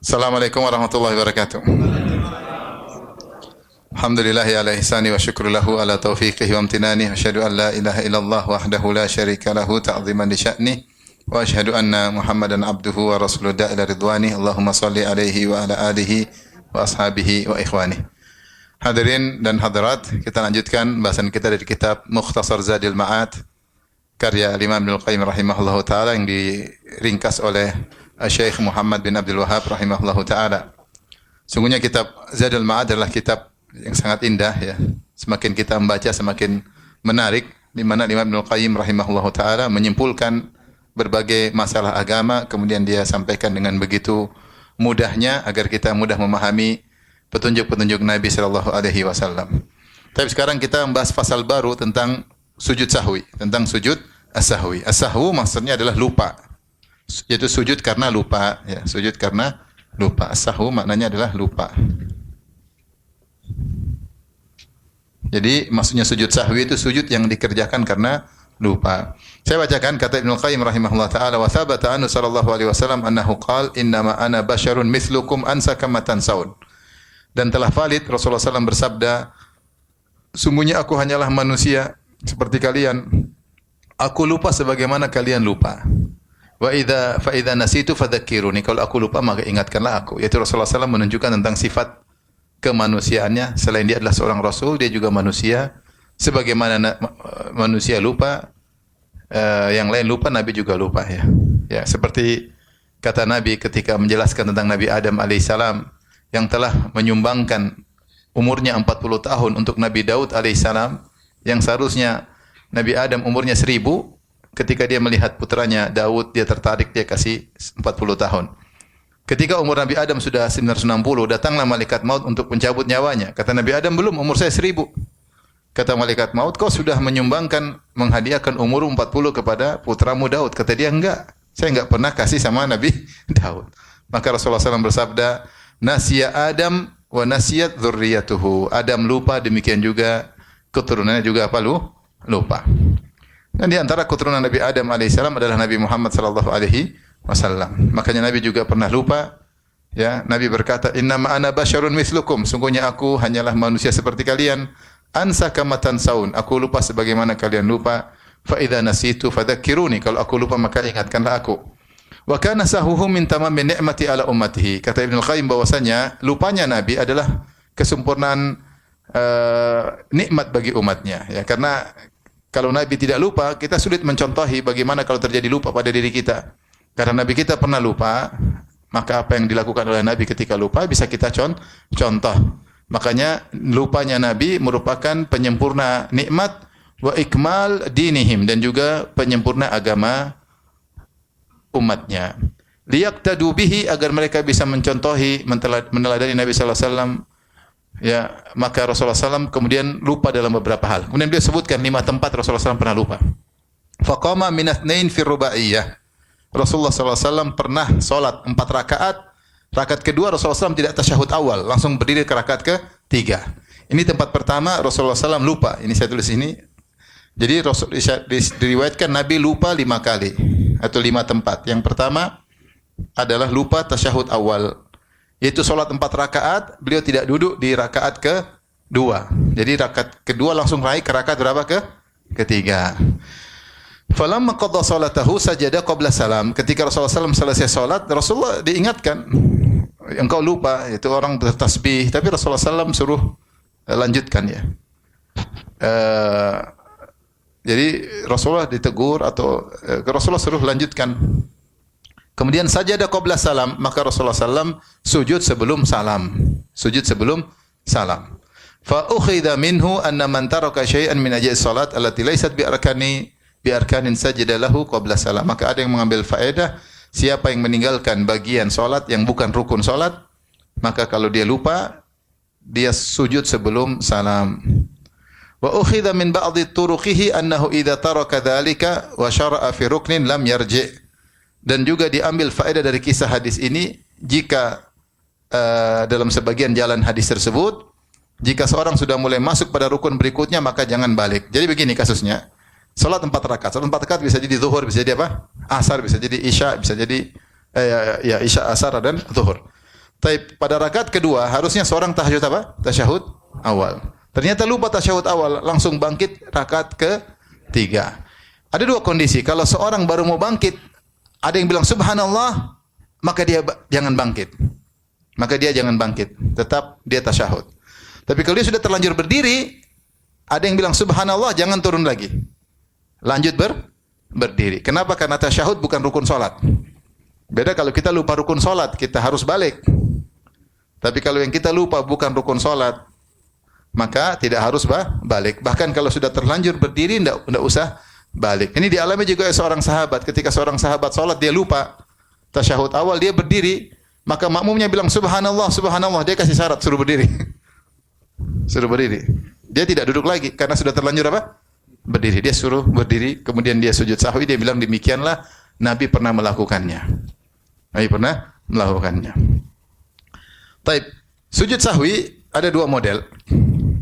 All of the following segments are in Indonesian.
Assalamualaikum warahmatullahi wabarakatuh. Alhamdulillahi ala ihsani wa syukru lahu ala taufiqihi wa amtinani. Asyhadu an la ilaha illallah wahdahu la syarika lahu ta'ziman li sya'ni. Wa asyhadu anna Muhammadan abduhu wa rasuluhu da'ila ridwani. Allahumma salli alaihi wa ala alihi wa ashabihi wa ikhwani. Hadirin dan hadirat, kita lanjutkan bahasan kita dari kitab Mukhtasar Zadil Ma'ad karya Imam Ibnu Qayyim rahimahullahu taala yang diringkas oleh Syekh Muhammad bin Abdul Wahhab rahimahullahu taala. Sungguhnya kitab Zadul Ma'ad adalah kitab yang sangat indah ya. Semakin kita membaca semakin menarik, di mana Imam Ibnu Qayyim rahimahullahu taala menyimpulkan berbagai masalah agama, kemudian dia sampaikan dengan begitu mudahnya agar kita mudah memahami petunjuk-petunjuk Nabi sallallahu alaihi wasallam. Tapi sekarang kita membahas pasal baru tentang sujud sahwi, tentang sujud as-sahwi. As-sahwu maksudnya adalah lupa. Yaitu sujud karena lupa, ya, sujud karena lupa. As-sahwu maknanya adalah lupa. Jadi maksudnya sujud sahwi itu sujud yang dikerjakan karena lupa. Saya bacakan kata Ibnu Qayyim rahimahullah taala, wa thabata anhu sallallahu alaihi wasallam annahu qala innama ana basyarun mithlukum ansa kama tansaun. Dan telah valid Rasulullah SAW bersabda, sungguhnya aku hanyalah manusia seperti kalian. Aku lupa sebagaimana kalian lupa. Wa idza fa idza nasitu fadzakiruni. Kalau aku lupa maka ingatkanlah aku. Yaitu Rasulullah SAW menunjukkan tentang sifat kemanusiaannya. Selain dia adalah seorang rasul, dia juga manusia. Sebagaimana manusia lupa, yang lain lupa, Nabi juga lupa ya. Ya, seperti kata Nabi ketika menjelaskan tentang Nabi Adam alaihissalam yang telah menyumbangkan umurnya 40 tahun untuk Nabi Daud alaihissalam, yang seharusnya Nabi Adam umurnya 1000, ketika dia melihat putranya Daud, dia tertarik, dia kasih 40 tahun. Ketika umur Nabi Adam sudah 960, datanglah malaikat maut untuk mencabut nyawanya. Kata Nabi Adam, belum, umur saya 1000. Kata malaikat maut, kau sudah menyumbangkan, menghadiahkan umur 40 kepada putramu Daud. Kata dia, enggak, saya enggak pernah kasih sama Nabi Daud. Maka Rasulullah SAW bersabda, Nasiya Adam wa nasiyat dzurriyyatuhu. Adam lupa, demikian juga keturunannya juga apa? Lupa. Dan di antara keturunan Nabi Adam alaihissalam adalah Nabi Muhammad sallallahu alaihi wasallam. Makanya Nabi juga pernah lupa. Ya, Nabi berkata, "Innama ana basyarun mislukum." Sungguhnya aku hanyalah manusia seperti kalian. Ansa kama tansaun. Aku lupa sebagaimana kalian lupa. Fa idza nasitu fadzakiruni. Kalau aku lupa maka ingatkanlah aku. Wa kana sahuhu min tamammi ni'mati ala ummatihi. Kata Ibnu Qayyim bahwasanya lupanya Nabi adalah kesempurnaan nikmat bagi umatnya. Ya, karena kalau Nabi tidak lupa, kita sulit mencontohi bagaimana kalau terjadi lupa pada diri kita. Karena Nabi kita pernah lupa, maka apa yang dilakukan oleh Nabi ketika lupa bisa kita contoh. Makanya lupanya Nabi merupakan penyempurna nikmat wa ikmal dinihim, dan juga penyempurna agama umatnya. Liyaqtadu bihi, agar mereka bisa mencontohi, meneladani Nabi sallallahu alaihi wasallam. Ya, maka Rasulullah SAW kemudian lupa dalam beberapa hal. Kemudian beliau sebutkan 5 tempat Rasulullah SAW pernah lupa. Faqama min itsnain fi rubaiyah. Rasulullah SAW pernah salat 4 rakaat. Rakaat kedua Rasulullah SAW tidak tasyahud awal, langsung berdiri ke rakaat ke-3. Ini tempat pertama Rasulullah SAW lupa. Ini saya tulis ini. Jadi diriwayatkan Nabi lupa 5 kali atau 5 tempat. Yang pertama adalah lupa tasyahud awal, yaitu salat 4 rakaat, beliau tidak duduk di rakaat ke-2. Jadi rakaat kedua langsung naik ke rakaat berapa? Ketiga. Falamma qadha salatahu sajada qabla salam. Ketika Rasulullah SAW selesai salat, Rasulullah diingatkan, engkau lupa, itu orang bertasbih, tapi Rasulullah SAW suruh lanjutkan ya. Jadi Rasulullah ditegur atau Rasulullah suruh lanjutkan. Kemudian sajadah qabla salam, maka Rasulullah SAW sujud sebelum salam. Sujud sebelum salam. Fa ukhidha minhu anna man taraka syai'an min ajais salat allati laysat bi arkanin sajada lahu qabla salam. Maka ada yang mengambil faedah, siapa yang meninggalkan bagian salat yang bukan rukun salat, maka kalau dia lupa, dia sujud sebelum salam. Wa ukhidha min ba'dhi turuqihi annahu idza taraka dzalika wa syara'a fi ruknin lam yarji'. Dan juga diambil faedah dari kisah hadis ini, jika dalam sebagian jalan hadis tersebut, jika seorang sudah mulai masuk pada rukun berikutnya maka jangan balik. Jadi begini kasusnya. Salat 4 rakaat. Salat 4 rakaat bisa jadi zuhur, bisa jadi apa? Asar, bisa jadi isya, bisa jadi isya, asar dan zuhur. Tapi pada rakaat kedua harusnya seorang tahajud apa? Tasyahud awal. Ternyata lupa tasyahud awal, langsung bangkit rakaat ketiga. Ada dua kondisi. Kalau seorang baru mau bangkit, ada yang bilang subhanallah, maka dia jangan bangkit. Maka dia jangan bangkit, tetap dia tasyahud. Tapi kalau dia sudah terlanjur berdiri, ada yang bilang subhanallah, jangan turun lagi. Lanjut berdiri. Kenapa? Karena tasyahud bukan rukun salat. Beda kalau kita lupa rukun salat, kita harus balik. Tapi kalau yang kita lupa bukan rukun salat, maka tidak harus balik. Bahkan kalau sudah terlanjur berdiri, tidak usah balik. Ini dialami juga seorang sahabat. Ketika seorang sahabat salat, dia lupa tasyahud awal, dia berdiri, maka makmumnya bilang subhanallah, subhanallah, dia kasih syarat suruh berdiri. Suruh berdiri. Dia tidak duduk lagi karena sudah terlanjur apa? Berdiri. Dia suruh berdiri, kemudian dia sujud sahwi, dia bilang demikianlah Nabi pernah melakukannya. Nabi pernah melakukannya. Taib. Sujud sahwi ada dua model.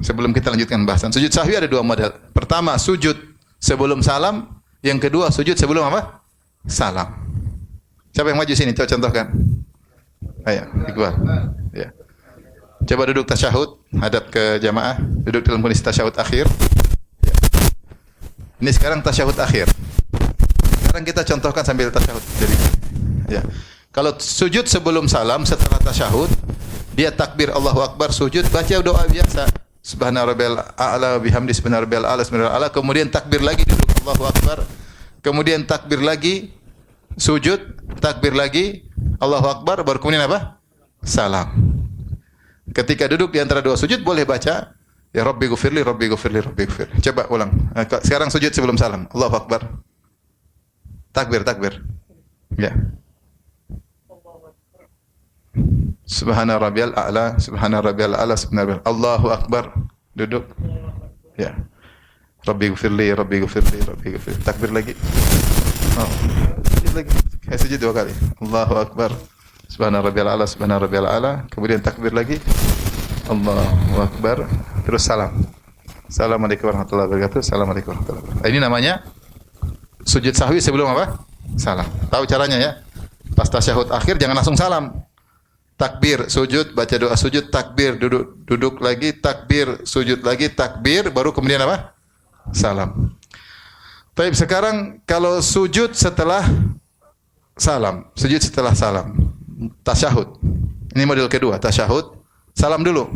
Sebelum kita lanjutkan bahasan, sujud sahwi ada dua model. Pertama, sujud sebelum salam. Yang kedua, sujud sebelum apa? Salam. Siapa yang maju sini? Coba contohkan. Ayo, Iqbal. Ya. Coba duduk tasyahud, hadap ke jamaah. Duduk dalam kondisi tasyahud akhir. Ya. Ini sekarang tasyahud akhir. Sekarang kita contohkan sambil tasyahud. Jadi, ya. Kalau sujud sebelum salam setelah tasyahud, dia takbir Allahu Akbar, sujud, baca doa biasa. Subhana rabbiyal a'la wa bihamdi subhana rabbiyal a'la subhana a'la, kemudian takbir lagi, duduk Allahu Akbar. Kemudian takbir lagi, sujud, takbir lagi, Allahu Akbar, baru kemudian apa? Salam. Ketika duduk di antara dua sujud boleh baca ya Rabbi ghufirli, Rabbi ghufirli, Rabbi ghufirli. Coba ulang. Sekarang sujud sebelum salam. Allahu Akbar. Takbir, takbir. Ya. Subhana rabbiyal a'la, subhana rabbiyal a'la, subhana rabbiyal Allahu Akbar. Duduk. Ya. Rabbi ghufirli, Rabbi ghufirli, Rabbi ghufirli. Takbir lagi. Oh. Sujud lagi. Sujud dua kali. Allahu Akbar. Subhana rabbiyal a'la, subhana rabbiyal a'la. Kemudian takbir lagi. Allahu Akbar. Terus salam. Assalamualaikum warahmatullahi wabarakatuh. Assalamualaikum warahmatullahi wabarakatuh. Ini namanya sujud sahwi sebelum apa? Salam. Tahu caranya ya? Pas tasyahud akhir jangan langsung salam. Takbir, sujud, baca doa sujud, takbir, duduk lagi, takbir, sujud lagi, takbir, baru kemudian apa? Salam. Baik, sekarang kalau sujud setelah salam, sujud setelah salam, tasyahud. Ini model kedua, tasyahud, salam dulu.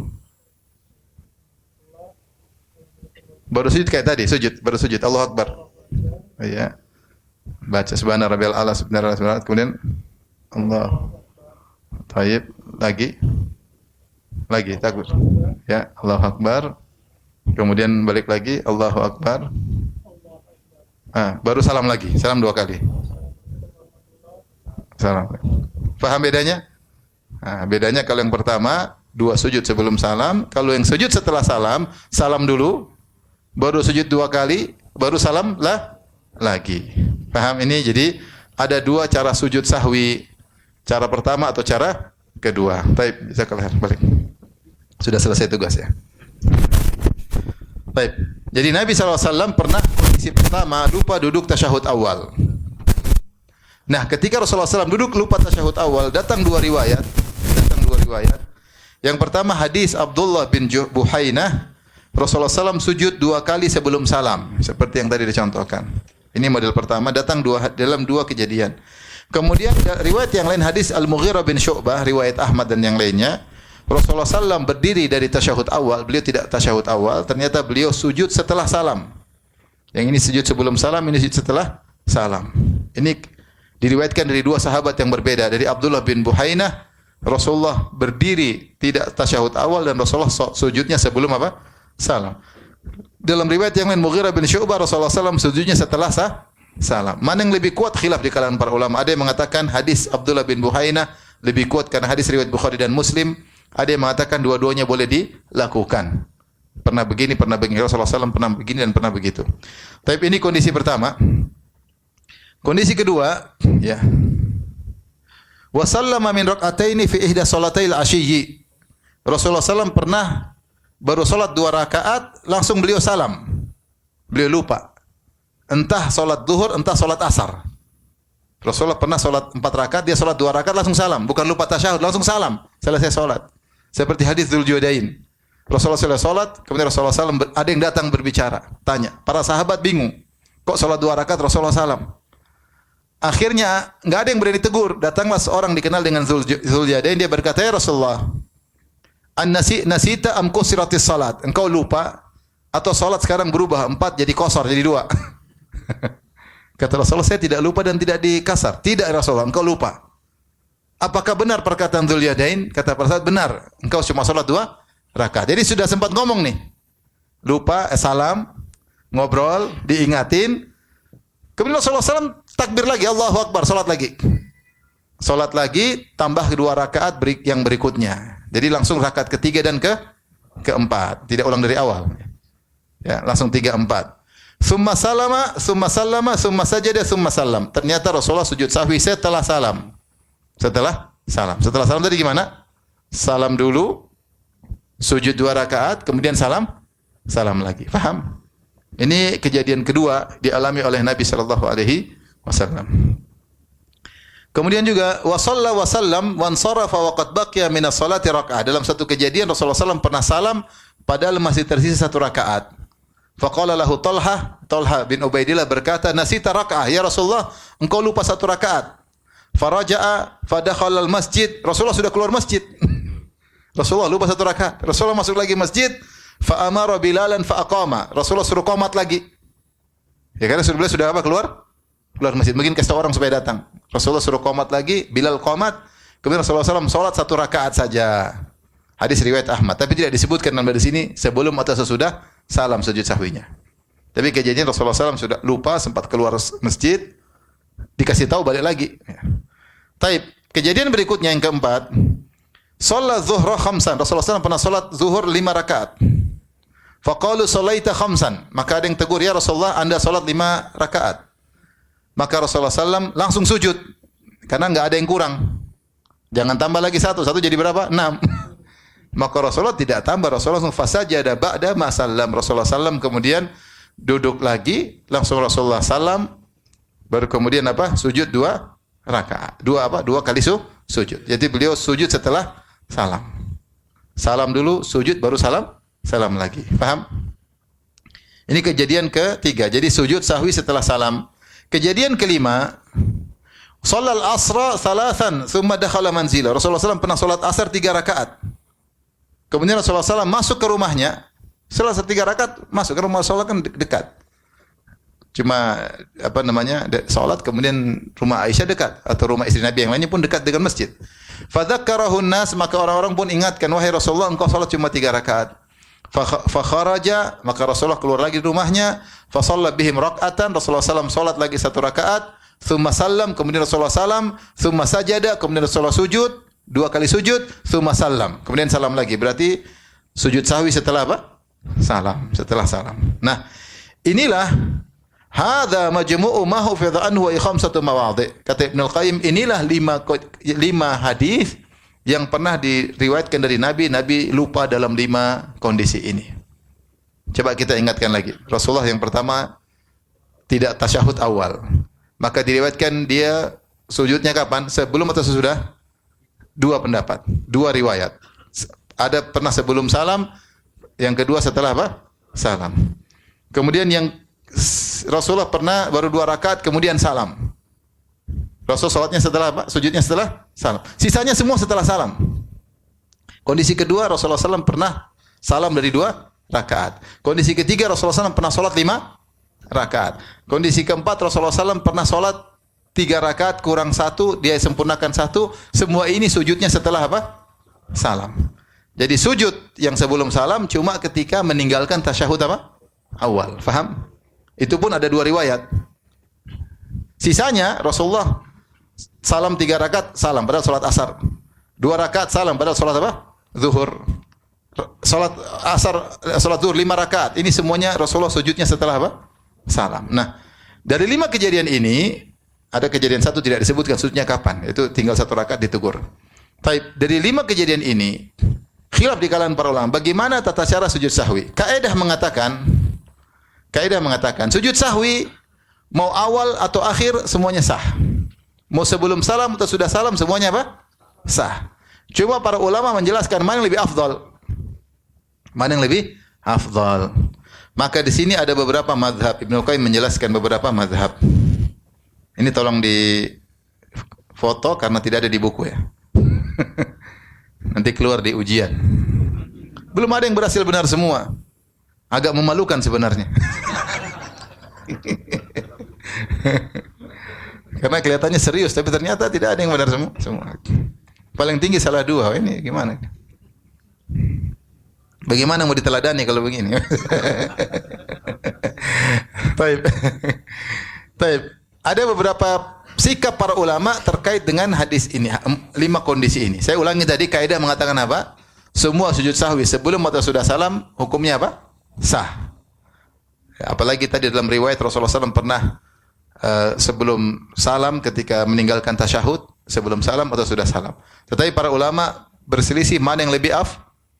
Baru sujud kayak tadi, sujud, baru sujud, Allahu Akbar. Iya. Baca subhana rabbiyal a'la, subhana rabbiyal a'la, kemudian Allah. Taib, lagi takbir. Ya, Allahu Akbar. Kemudian balik lagi, Allahu Akbar. Baru salam lagi, salam dua kali. Salam. Paham bedanya? Bedanya kalau yang pertama dua sujud sebelum salam, kalau yang sujud setelah salam, salam dulu, baru sujud dua kali, baru salam lagi. Paham ini? Jadi ada dua cara sujud sahwi. Cara pertama atau cara kedua. Baik, bisa kalian balik. Sudah selesai tugas ya. Baik. Jadi Nabi SAW pernah kondisi pertama lupa duduk tasyahud awal. Nah, ketika Rasulullah SAW duduk lupa tasyahud awal, datang dua riwayat. Yang pertama hadis Abdullah bin Buhainah, Rasulullah SAW sujud dua kali sebelum salam, seperti yang tadi dicontohkan. Ini model pertama, datang dalam dua kejadian. Kemudian riwayat yang lain hadis Al-Mughirah bin Syu'bah, riwayat Ahmad dan yang lainnya, Rasulullah SAW berdiri dari tasyahud awal, beliau tidak tasyahud awal, ternyata beliau sujud setelah salam. Yang ini sujud sebelum salam, ini sujud setelah salam. Ini diriwayatkan dari dua sahabat yang berbeda. Dari Abdullah bin Buhainah, Rasulullah berdiri tidak tasyahud awal dan Rasulullah sujudnya sebelum apa? Salam. Dalam riwayat yang lain Mughirah bin Syu'bah, Rasulullah SAW sujudnya setelah salam. Mana yang lebih kuat? Khilaf di kalangan para ulama. Ada yang mengatakan hadis Abdullah bin Buhainah lebih kuat karena hadis riwayat Bukhari dan Muslim. Ada yang mengatakan dua-duanya boleh dilakukan. Pernah begini, pernah begini. Rasulullah SAW pernah begini dan pernah begitu. Tapi ini kondisi pertama. Kondisi kedua, ya. Wa sallama min rak'ataini fi ihda salatail asyiyyi. Rasulullah SAW pernah baru salat 2 rakaat langsung beliau salam. Beliau lupa. Entah salat zuhur, entah salat asar. Rasulullah pernah salat 4 rakaat, dia salat 2 rakaat langsung salam, bukan lupa tasyahud, langsung salam selesai salat. Seperti hadis Dzuljudain. Rasulullah selesai salat, kemudian Rasulullah SAW ada yang datang berbicara, tanya. Para sahabat bingung. Kok salat 2 rakaat Rasulullah SAW? Akhirnya enggak ada yang berani tegur. Datanglah seorang dikenal dengan Dzuljudain, dia berkata, "Ya Rasulullah, nasita am qusiratis salat?" Engkau lupa atau salat sekarang berubah 4 jadi qasar jadi 2? Kata Rasulullah, "Saya tidak lupa dan tidak dikasar." "Tidak Rasulullah, engkau lupa." "Apakah benar perkataan Dzuljudain?" Kata para sahabat, "Benar. Engkau cuma salat 2 rakaat." Jadi sudah sempat ngomong nih. Lupa, salam, ngobrol, diingatin. Kemudian Rasulullah SAW takbir lagi, Allahu Akbar, salat lagi. Salat lagi, tambah 2 rakaat yang berikutnya. Jadi langsung rakaat ketiga dan keempat. Tidak ulang dari awal. Ya, langsung 3, 4. Summa summa sajada, summa salam. Ternyata Rasulullah sujud sahwi setelah salam. Setelah salam tadi gimana? Salam dulu, sujud 2 rakaat, kemudian salam lagi. Paham? Ini kejadian kedua dialami oleh Nabi sallallahu alaihi wasallam. Kemudian juga wa sallam wa ansarafa wa qad baqiya min as-salati raka'ah. Dalam satu kejadian Rasulullah SAW pernah salam padahal masih tersisa 1 rakaat. Faqala lahu Talha bin Ubaidillah berkata, "Nasita raka'ah ya Rasulullah, engkau lupa 1 rakaat." Faraja'a fadakhala al-masjid. Rasulullah sudah keluar masjid. Rasulullah lupa 1 rakaat. Rasulullah masuk lagi masjid, fa amara Bilalan fa aqama. Rasulullah suruh qomat lagi. Ya karena sudah apa? Keluar masjid. Mungkin kasih orang supaya datang. Rasulullah suruh qomat lagi, Bilal qomat. Kemudian Rasulullah SAW salat 1 rakaat saja. Hadis riwayat Ahmad, tapi tidak disebutkan dalam hadis ini sebelum atau sesudah salam sujud sahwinya. Tapi kejadian Rasulullah SAW sudah lupa, sempat keluar masjid, dikasih tahu balik lagi. Taib. Kejadian berikutnya yang keempat, salat zuhra khamsan. Rasulullah SAW pernah salat zuhur 5 rakaat. Faqalu salaita khamsan. Maka ada yang tegur, "Ya Rasulullah, Anda salat 5 rakaat." Maka Rasulullah SAW langsung sujud karena enggak ada yang kurang. Jangan tambah lagi 1 jadi berapa? 6. Maka Rasulullah tidak tambah, Rasulullah langsung fasajada ba'da ma sallam. Rasulullah SAW kemudian duduk lagi, langsung Rasulullah salam, baru kemudian apa? Sujud 2 rakaat. 2 kali sujud. Jadi beliau sujud setelah salam. Salam dulu, sujud baru salam lagi. Paham? Ini kejadian ketiga. Jadi sujud sahwi setelah salam. Kejadian kelima, sholal asra salasan thumma dakhala manzila. Rasulullah SAW pernah salat asar 3 rakaat. Kemudian Rasulullah SAW masuk ke rumahnya. Selesai 3 rakaat masuk ke rumah Rasulullah, kan dekat. Cuma salat, kemudian rumah Aisyah dekat atau rumah istri Nabi yang lainnya pun dekat dengan masjid. Fadzakarahun nas, maka orang-orang pun ingatkan, "Wahai Rasulullah, engkau salat cuma 3 rakaat." Fa kharaja, maka Rasulullah keluar lagi dari rumahnya, fa shalla bihim rak'atan. Rasulullah SAW salat lagi 1 rakaat, tsumma sallam, kemudian Rasulullah salam, tsumma sajada, kemudian Rasulullah sujud, 2 kali sujud, tsumma sallam, kemudian salam lagi. Berarti sujud sahwi setelah apa? Setelah salam. Nah, inilah hadza majmu'u ma hufiza anhu wa khamsatu mawadhi'. Kata Ibnu Al-Qayyim, inilah 5 hadis yang pernah diriwayatkan dari Nabi lupa dalam 5 kondisi ini. Coba kita ingatkan lagi. Rasulullah yang pertama tidak tasyahud awal. Maka diriwayatkan dia sujudnya kapan? Sebelum atau sesudah? 2 pendapat, 2 riwayat. Ada pernah sebelum salam, yang kedua setelah apa? Salam. Kemudian yang Rasulullah pernah baru 2 rakaat kemudian salam. Rasul salatnya setelah apa? Sujudnya setelah salam. Sisanya semua setelah salam. Kondisi kedua Rasulullah SAW pernah salam dari 2 rakaat. Kondisi ketiga Rasulullah SAW pernah salat 5 rakaat. Kondisi keempat Rasulullah SAW pernah salat 3 rakaat kurang 1, dia sempurnakan 1. Semua ini sujudnya setelah apa? Salam. Jadi sujud yang sebelum salam cuma ketika meninggalkan tasyahud apa? Awal. Faham? Itu pun ada 2 riwayat. Sisanya Rasulullah salam 3 rakaat, salam pada salat asar. 2 rakaat salam pada salat apa? Zuhur. Salat asar, salat zuhur 5 rakaat. Ini semuanya Rasulullah sujudnya setelah apa? Salam. Nah, dari 5 kejadian ini ada kejadian 1 tidak disebutkan sujudnya kapan. Itu tinggal 1 rakaat ditegur. Taib, dari 5 kejadian ini khilaf di kalangan para ulama bagaimana tata cara sujud sahwi. Kaidah mengatakan sujud sahwi mau awal atau akhir semuanya sah. Mau sebelum salam atau sudah salam semuanya apa? Sah. Cuma para ulama menjelaskan mana yang lebih afdal. Mana yang lebih afdal. Maka di sini ada beberapa mazhab. Ibnu Qayyim menjelaskan beberapa mazhab. Ini tolong di foto karena tidak ada di buku ya. Nanti keluar di ujian. Belum ada yang berhasil benar semua. Agak memalukan sebenarnya. Karena kelihatannya serius, tapi ternyata tidak ada yang benar semua. Paling tinggi salah 2. Ini gimana? Bagaimana mau diteladani kalau begini? Baik. Baik. Ada beberapa sikap para ulama terkait dengan hadis ini, 5 kondisi ini. Saya ulangi tadi, kaidah mengatakan apa? Semua sujud sahwi sebelum atau sudah salam, hukumnya apa? Sah. Apalagi tadi dalam riwayat Rasulullah SAW pernah sebelum salam ketika meninggalkan tasyahud, sebelum salam atau sudah salam. Tetapi para ulama berselisih mana yang lebih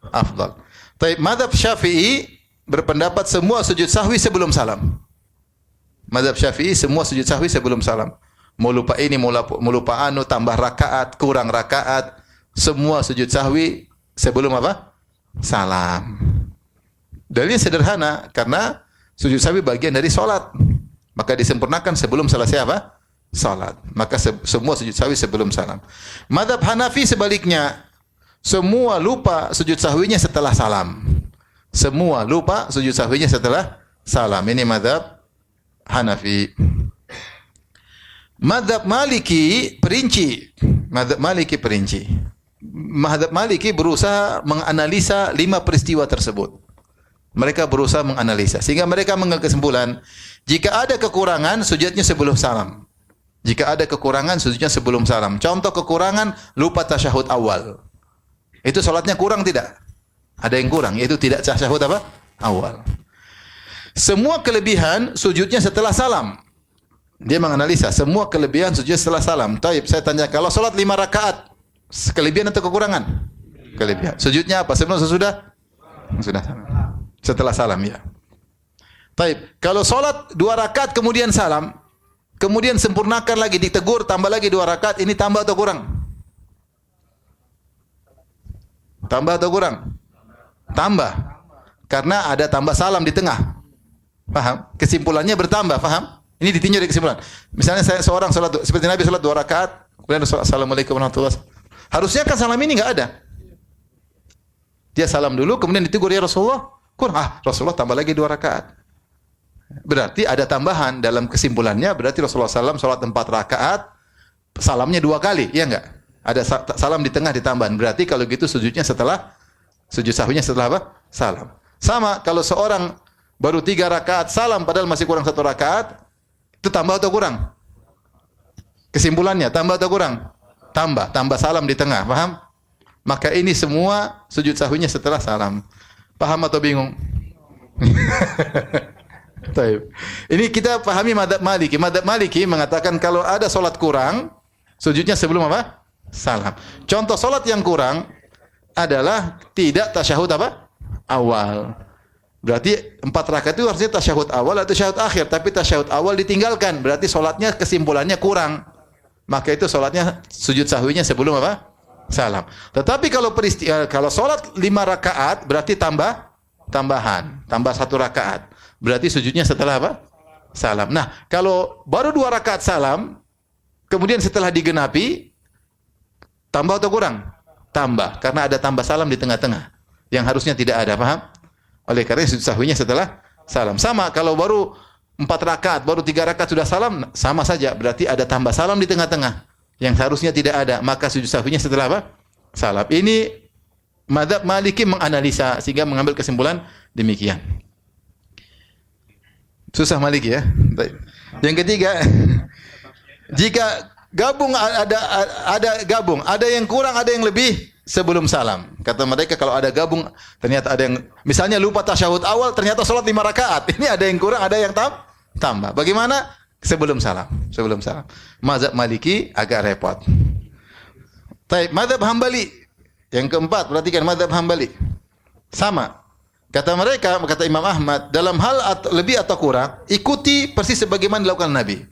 afdal. Tapi mazhab Syafi'i berpendapat semua sujud sahwi sebelum salam. Mazhab Syafi'i semua sujud sahwi sebelum salam. Mau lupa ini, mau lupa anu, tambah rakaat, kurang rakaat, semua sujud sahwi sebelum apa? Salam. Dalilnya sederhana, karena sujud sahwi bagian dari salat. Maka disempurnakan sebelum selesai apa? Salat. Maka semua sujud sahwi sebelum salam. Mazhab Hanafi sebaliknya, semua lupa sujud sahwinya setelah salam. Semua lupa sujud sahwinya setelah salam. Ini mazhab Hanafi. Mazhab Maliki perinci. Mazhab Maliki perinci. Mazhab Maliki berusaha menganalisa 5 peristiwa tersebut. Mereka berusaha menganalisa sehingga mereka mengambil kesimpulan, jika ada kekurangan sujudnya sebelum salam. Jika ada kekurangan sujudnya sebelum salam. Contoh kekurangan, lupa tasyahud awal. Itu salatnya kurang tidak? Ada yang kurang, yaitu tidak tasyahud apa? Awal. Semua kelebihan sujudnya setelah salam. Dia menganalisa semua kelebihan sujud setelah salam. Taib, saya tanya, kalau salat 5 rakaat, kelebihan atau kekurangan? Kelebihan. Sujudnya apa? Sebelum sesudah? Sudah salam. Setelah salam, ya. Taib, kalau salat 2 rakaat kemudian salam, kemudian sempurnakan lagi, ditegur, tambah lagi 2 rakaat, ini tambah atau kurang? Tambah atau kurang? Tambah. Karena ada tambah salam di tengah. Paham? Kesimpulannya bertambah, paham? Ini ditinjau dari kesimpulan. Misalnya saya seorang salat, seperti Nabi salat 2 rakaat, kemudian Assalamualaikum warahmatullahi wabarakatuh. Harusnya kan salam ini enggak ada. Dia salam dulu, kemudian ditegur, ya Rasulullah, kurang. Rasulullah tambah lagi 2 rakaat. Berarti ada tambahan dalam kesimpulannya, berarti Rasulullah SAW salat 4 rakaat, salamnya 2 kali, ya enggak? Ada salam di tengah ditambahan. Berarti kalau gitu sujudnya setelah, sujud sahwinya setelah apa? Salam. Sama kalau seorang baru 3 rakaat salam padahal masih kurang 1 rakaat, itu tambah atau kurang? Kesimpulannya tambah atau kurang? Tambah, tambah salam di tengah, paham? Maka ini semua sujud sahwinya setelah salam. Paham atau bingung? Ini kita pahami mazhab Maliki. Mazhab Maliki mengatakan kalau ada solat kurang, sujudnya sebelum apa? Salam. Contoh solat yang kurang adalah tidak tasyahud apa? Awal. Berarti 4 rakaat itu harusnya tasyahud awal atau tasyahud akhir, tapi tasyahud awal ditinggalkan. Berarti solatnya kesimpulannya kurang. Maka itu solatnya sujud sahwinya sebelum apa? Salam. Tetapi kalau solat 5 rakaat berarti tambahan, tambah 1 rakaat. Berarti sujudnya setelah apa? Salam. Nah, kalau baru 2 rakaat salam, kemudian setelah digenapi, tambah atau kurang? Tambah, karena ada tambah salam di tengah-tengah yang harusnya tidak ada, paham? Oleh karena sujud sahwinya setelah salam. Sama kalau baru 4 rakaat, baru 3 rakaat sudah salam, sama saja, berarti ada tambah salam di tengah-tengah yang seharusnya tidak ada, maka sujud sahwinya setelah apa? Salam. Ini mazhab Maliki menganalisa sehingga mengambil kesimpulan demikian. Susah Maliki ya. Yang ketiga, jika gabung ada yang kurang, ada yang lebih sebelum salam. Kata mereka kalau ada gabung, ternyata ada yang misalnya lupa tasyahud awal, ternyata salat 5 rakaat. Ini ada yang kurang, ada yang tambah. Bagaimana? Sebelum salam. Sebelum salam. Mazhab Maliki agak repot. Baik, mazhab Hambali. Yang keempat, perhatikan mazhab Hambali. Sama. Kata mereka, kata Imam Ahmad, dalam hal lebih atau kurang, ikuti persis sebagaimana dilakukan Nabi.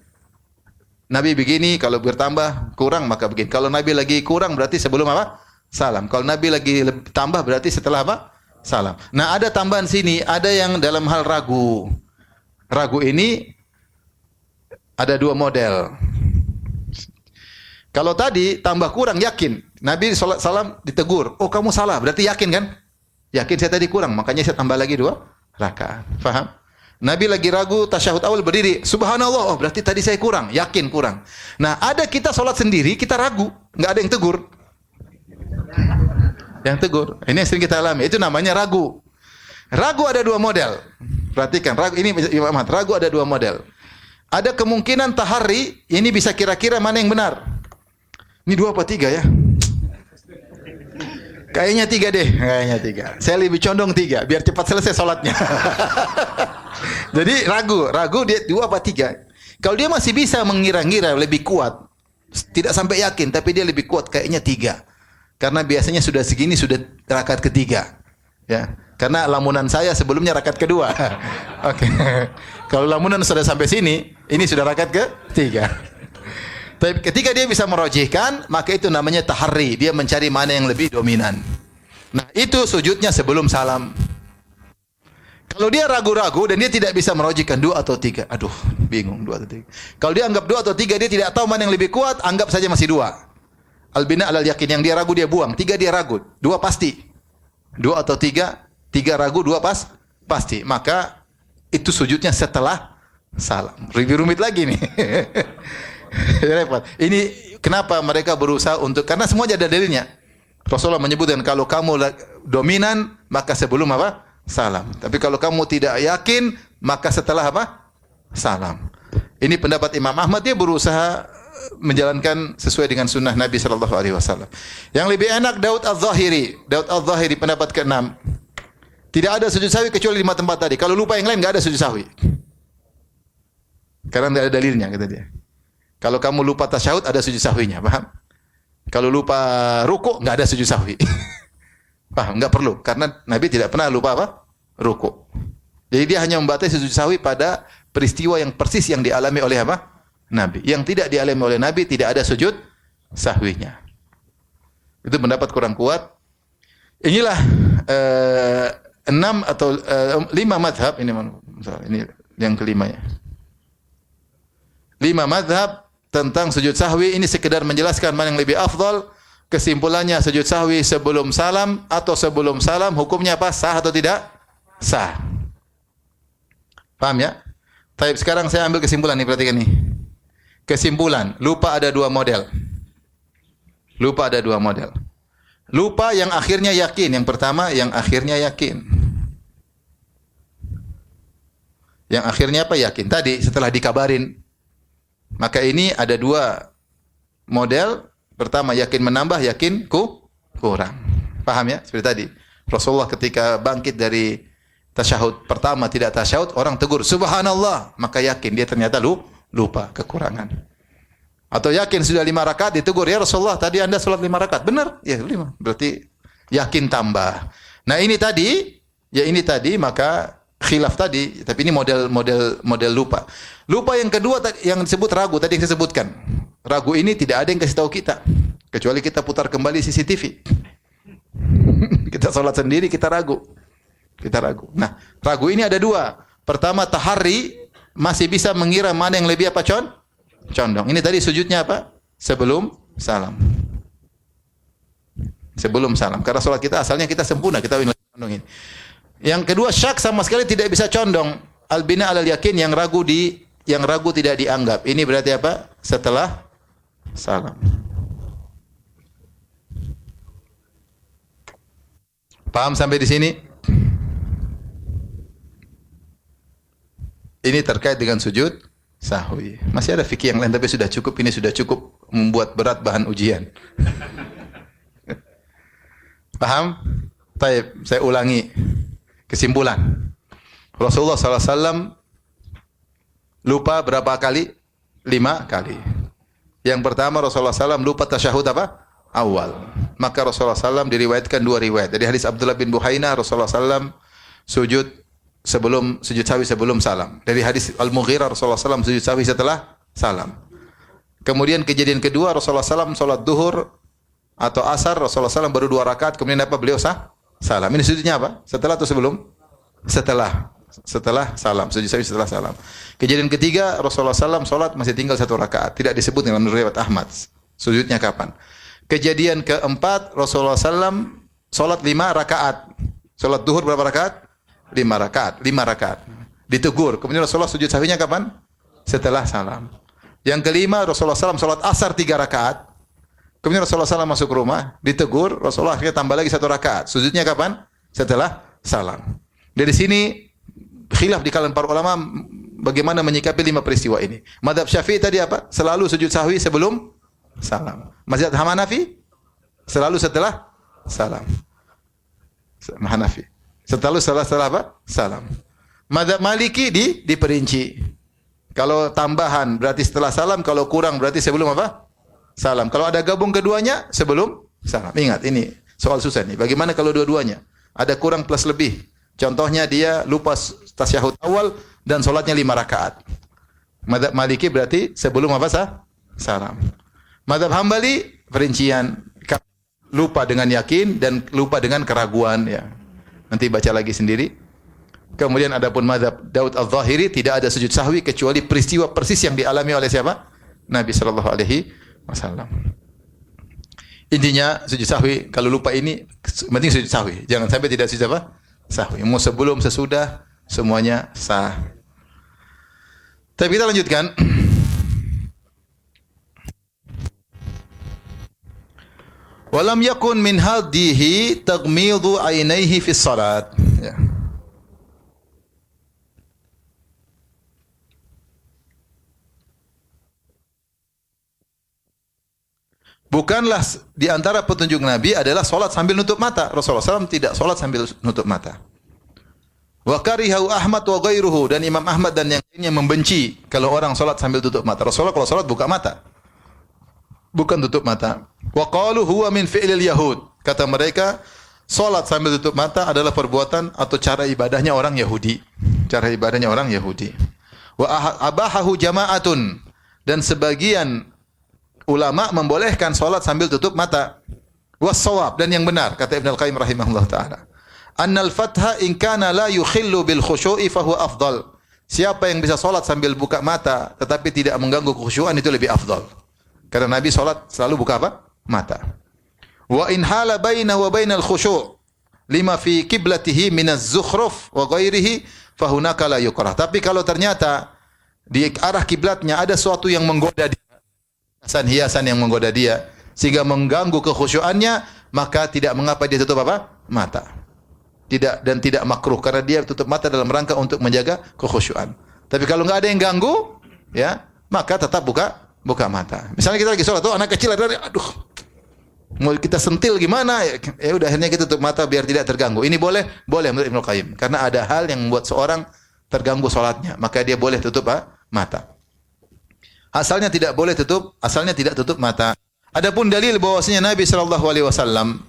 Nabi begini, kalau bertambah kurang maka begini. Kalau Nabi lagi kurang berarti sebelum apa? salam. Kalau Nabi lagi tambah berarti setelah apa? Salam. Nah, ada tambahan sini, ada yang dalam hal ragu. Ragu ini ada dua model. Kalau tadi tambah kurang yakin, Nabi salat salam ditegur, "Oh, kamu salah." Berarti yakin kan? Yakin saya tadi kurang, makanya saya tambah lagi 2 rakaat. Faham? Nabi lagi ragu tasyahud awal berdiri, "Subhanallah." Oh, berarti tadi saya kurang, yakin kurang. Nah, ada kita salat sendiri, kita ragu, enggak ada yang tegur. Yang tegur. Ini yang sering kita alami, itu namanya ragu. Ragu ada 2 model. Perhatikan, ragu ini Imam Ahmad, ragu ada 2 model. Ada kemungkinan tahari, ini bisa kira-kira mana yang benar. Ini 2 apa 3 ya? Kayaknya 3 deh, kayaknya 3. Saya lebih condong 3, biar cepat selesai sholatnya. Jadi ragu dia 2 apa 3. Kalau dia masih bisa mengira-ngira lebih kuat, tidak sampai yakin, tapi dia lebih kuat, kayaknya 3. Karena biasanya sudah segini sudah rakaat ketiga. Ya, karena lamunan saya sebelumnya rakaat kedua. Oke. Kalau lamunan sudah sampai sini, ini sudah rakaat ketiga. Tapi ketika dia bisa merojihkan, maka itu namanya tahari. Dia mencari mana yang lebih dominan. Nah, itu sujudnya sebelum salam. Kalau dia ragu-ragu dan dia tidak bisa merojihkan 2 atau 3. Aduh, bingung 2 atau 3. Kalau dia anggap 2 atau 3, dia tidak tahu mana yang lebih kuat, anggap saja masih 2. Al-bina alal yakin, yang dia ragu dia buang. 3 dia ragu, 2 pasti. 2 atau 3, 3 ragu, 2 pasti. Maka itu sujudnya setelah salam. Lebih rumit lagi nih. Repot. Ini kenapa mereka berusaha untuk, karena semua ada dalilnya. Rasulullah menyebutkan kalau kamu dominan maka sebelum apa? Salam. Tapi kalau kamu tidak yakin maka setelah apa? Salam. Ini pendapat Imam Ahmad, dia berusaha menjalankan sesuai dengan sunnah Nabi sallallahu alaihi wasallam. Yang lebih enak Daud Az-Zahiri. Daud Az-Zahiri pendapat ke-6. Tidak ada sujud sahwi kecuali 5 tempat tadi. Kalau lupa yang lain enggak ada sujud sahwi. Karena tidak ada dalilnya kata dia. Kalau kamu lupa tasyahud ada sujud sahwinya, paham? Kalau lupa ruku enggak ada sujud sahwi. Paham? Enggak perlu karena Nabi tidak pernah lupa apa? Ruku. Jadi dia hanya membatasi sujud sahwi pada peristiwa yang persis yang dialami oleh apa? Nabi. Yang tidak dialami oleh Nabi tidak ada sujud sahwinya. Itu pendapat kurang kuat. Inilah 6 atau 5 madhab ini yang kelima ya. 5 madhab tentang sujud sahwi ini sekedar menjelaskan mana yang lebih afdal. Kesimpulannya sujud sahwi sebelum salam atau sebelum salam hukumnya apa? Sah atau tidak? Sah. Paham ya? Baik, sekarang saya ambil kesimpulan nih, perhatikan nih. Kesimpulan, lupa ada 2 model. Lupa ada 2 model. Lupa yang akhirnya yakin. Yang pertama yang akhirnya yakin. Yang akhirnya apa? Yakin. Tadi setelah dikabarin. Maka ini ada 2 model. Pertama yakin menambah, yakin kurang. Paham ya? Seperti tadi. Rasulullah ketika bangkit dari tasyahud pertama tidak tasyahud, orang tegur, "Subhanallah." Maka yakin dia ternyata lupa, kekurangan. Atau yakin sudah 5 rakaat ditegur, "Ya Rasulullah, tadi Anda salat 5 rakaat." Benar? Ya, 5. Berarti yakin tambah. Nah, ini tadi maka khilaf tadi, tapi ini model lupa. Lupa yang kedua yang disebut ragu tadi yang saya sebutkan. Ragu ini tidak ada yang kasih tahu kita kecuali kita putar kembali CCTV. Kita salat sendiri kita ragu. Nah, ragu ini ada 2. Pertama tahari, masih bisa mengira mana yang lebih apa condong. Ini tadi sujudnya apa? Sebelum salam. Sebelum salam. Karena salat kita asalnya kita sempurna, kita condong ini. Yang kedua syak sama sekali tidak bisa condong. Al-bina alal yakin, yang ragu tidak dianggap. Ini berarti apa? Setelah salam. Paham sampai di sini? Ini terkait dengan sujud sahwi. Masih ada fikih yang lain tapi sudah cukup. Ini sudah cukup membuat berat bahan ujian. Paham? Baik, saya ulangi. Kesimpulan. Rasulullah SAW lupa berapa kali? 5 kali. Yang pertama Rasulullah SAW lupa tasyahud apa? Awal. Maka Rasulullah SAW diriwayatkan 2 riwayat. Dari hadis Abdullah bin Buhaina, Rasulullah SAW sujud sahwi sebelum salam. Dari hadis Al-Mughirah, Rasulullah SAW sujud sahwi setelah salam. Kemudian kejadian kedua, Rasulullah SAW salat duhur atau asar Rasulullah SAW baru 2 rakaat, kemudian apa beliau salam. Ini sujudnya apa? Setelah atau sebelum? Setelah salam. Sujud sahwi setelah salam. Kejadian ketiga Rasulullah SAW solat masih tinggal 1 rakaat. Tidak disebut dalam riwayat Ahmad. Sujudnya kapan? Kejadian keempat Rasulullah SAW solat 5 rakaat. Solat duhur berapa rakaat? 5 rakaat. Ditegur. Kemudian Rasulullah sujud sahwinya kapan? Setelah salam. Yang kelima Rasulullah SAW solat asar 3 rakaat. Kemudian Rasulullah SAW masuk ke rumah, ditegur, Rasulullah akhirnya tambah lagi 1 rakaat. Sujudnya kapan? Setelah salam. Dari sini khilaf di kalangan para ulama bagaimana menyikapi 5 peristiwa ini. Mazhab Syafi'i tadi apa? Selalu sujud sahwi sebelum salam. Mazhab Hanafi selalu setelah salam. Hanafi. Setelah apa? Salam. Mazhab Maliki diperinci. Kalau tambahan berarti setelah salam, kalau kurang berarti sebelum apa? Salam. Kalau ada gabung keduanya sebelum salam. Ingat ini soal susah nih. Bagaimana kalau dua-duanya? Ada kurang plus lebih. Contohnya dia lupa tasyahud awal dan solatnya 5 rakaat. Mazhab Maliki berarti sebelum apa salam. Mazhab Hambali perincian lupa dengan yakin dan lupa dengan keraguan ya. Nanti baca lagi sendiri. Kemudian adapun mazhab Daud Al-Zahiri tidak ada sujud sahwi kecuali peristiwa persis yang dialami oleh siapa? Nabi sallallahu alaihi wasallam. Intinya sujud sahwi kalau lupa ini penting sujud sahwi. Jangan sampai tidak sujud apa? Sahwi. Mau sebelum sesudah semuanya sah. Tapi kita lanjutkan. Walam yakun min hadihi taghmidhu ainaihi fi shalat. Ya. Bukanlah di antara petunjuk Nabi adalah solat sambil nutup mata. Rasulullah SAW tidak solat sambil nutup mata. Wa karihahu Ahmad wa ghairuhu, dan Imam Ahmad dan yang lainnya membenci kalau orang solat sambil tutup mata. Rasulullah kalau solat buka mata, bukan tutup mata. Wa qalu huwa min fi'lil yahud. Kata mereka, solat sambil tutup mata adalah perbuatan atau cara ibadahnya orang Yahudi. Cara ibadahnya orang Yahudi. Wa abahahu jama'atun, dan sebagian ulama membolehkan solat sambil tutup mata. Was-shawab, dan yang benar kata Ibnu Al-Qayyim rahimahullah taala, annal fatha in kana la yukhillu bil khushu'i fa huwa afdal. Siapa yang bisa solat sambil buka mata tetapi tidak mengganggu kekhusyuan itu lebih afdal. Karena Nabi solat selalu buka apa? Mata. Wa in hala bainahu wa bainal khusyu' lima fi qiblatihi minaz zukhruf wa ghairihi fa hunaka la yukrah. Tapi kalau ternyata di arah kiblatnya ada sesuatu yang menggoda dia, hiasan yang menggoda dia sehingga mengganggu kekhusyuannya, maka tidak mengapa dia tutup apa? Mata. Tidak makruh karena dia tutup mata dalam rangka untuk menjaga kekhusyuan. Tapi kalau enggak ada yang ganggu, ya, maka tetap buka mata. Misalnya kita lagi sholat, anak kecil ada, aduh, mau kita sentil gimana? Ya udah akhirnya kita tutup mata biar tidak terganggu. Ini boleh menurut Ibnu Qayyim karena ada hal yang membuat seorang terganggu sholatnya, maka dia boleh tutup mata. Asalnya tidak tutup mata. Adapun dalil bahwasanya Nabi sallallahu alaihi wasallam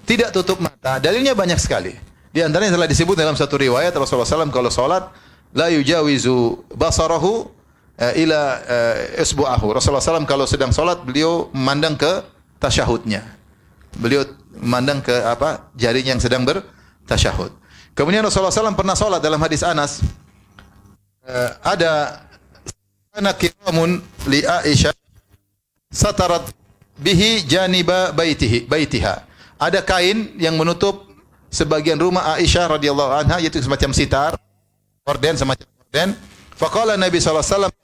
tidak tutup mata, dalilnya banyak sekali. Di antaranya telah disebut dalam satu riwayat Rasulullah SAW kalau salat la yujawizu basarahu ila isbu'ahu. Rasulullah SAW kalau sedang salat beliau memandang ke tasyahudnya. Beliau memandang ke jarinya yang sedang bertasyahud. Kemudian Rasulullah SAW pernah salat dalam hadis Anas, ada anak kiramun li Aisyah satarat bihi janiba baitiha. Ada kain yang menutup sebagian rumah Aisyah radhiyallahu anha, yaitu semacam sitar, semacam orden. Faqala Nabi sallallahu alaihi wasallam,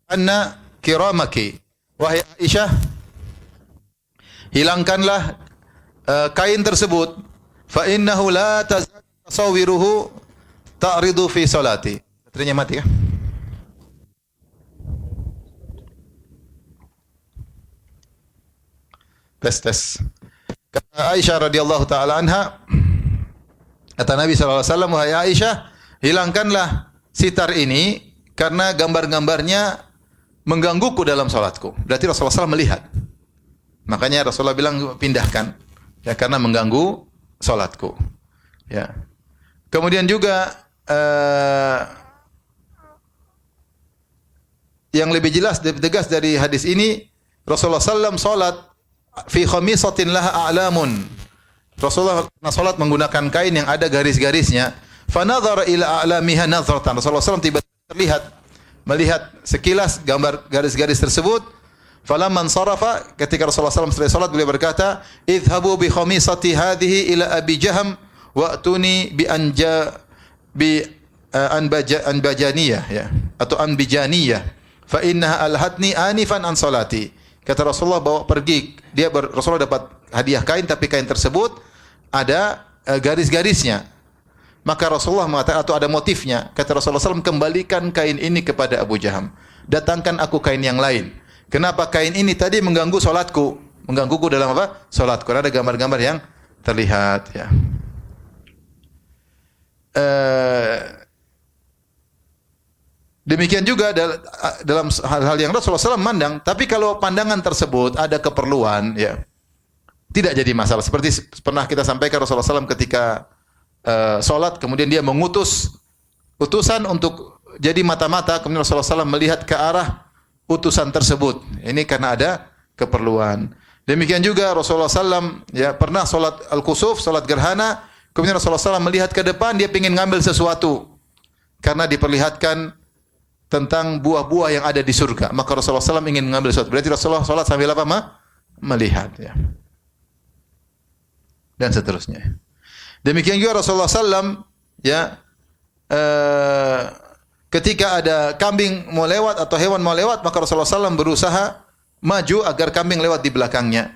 "Anna kiramaki." Wahai Aisyah, hilangkanlah kain tersebut. Fa innahu la tasawiruhu ta'ridu fi salati. Baterainya mati ya? Tes. Kata Aisyah radhiyallahu taala anha, kata Nabi sallallahu alaihi wasallam, "Wahai Aisyah, hilangkanlah sitar ini karena gambar-gambarnya menggangguku dalam salatku." Berarti Rasulullah SAW melihat. Makanya Rasulullah bilang pindahkan, ya, karena mengganggu salatku. Ya. Kemudian juga yang lebih jelas, lebih tegas dari hadis ini, Rasulullah SAW salat fi khamisatin laha a'lamun. Rasulullah salat menggunakan kain yang ada garis-garisnya. Fa nadhara ila a'lamiha nazratan. Rasulullah SAW tiba-tiba melihat sekilas gambar garis-garis tersebut. Falamman sarafa, ketika Rasulullah SAW selesai salat, beliau berkata, "Idhabu bi khamisati hadhihi ila Abi Jaham wa'tuni bi anbajaniyah ya atau anbijaniyah fa innaha alhatni anifan an salati." Kata Rasulullah, bawa pergi. Rasulullah dapat hadiah kain, tapi kain tersebut ada garis-garisnya. Maka Rasulullah mengatakan, atau ada motifnya. Kata Rasulullah SAW, kembalikan kain ini kepada Abu Jaham. Datangkan aku kain yang lain. Kenapa kain ini tadi mengganggu solatku? Menggangguku dalam apa? Solatku. Karena ada gambar-gambar yang terlihat. Ya. Demikian juga dalam hal-hal yang Rasulullah SAW memandang. Tapi kalau pandangan tersebut ada keperluan, ya tidak jadi masalah. Seperti pernah kita sampaikan, Rasulullah SAW ketika solat, kemudian dia mengutus utusan untuk jadi mata-mata, kemudian Rasulullah SAW melihat ke arah utusan tersebut. Ini karena ada keperluan. Demikian juga Rasulullah SAW ya pernah solat al-kusuf, solat gerhana, kemudian Rasulullah SAW melihat ke depan, dia ingin ngambil sesuatu karena diperlihatkan tentang buah-buah yang ada di surga. Maka Rasulullah SAW ingin mengambil sesuatu. Berarti Rasulullah solat sambil apa? Melihat. Ya. Dan seterusnya. Demikian juga Rasulullah SAW ya ketika ada kambing mau lewat atau hewan mau lewat, maka Rasulullah SAW berusaha maju agar kambing lewat di belakangnya.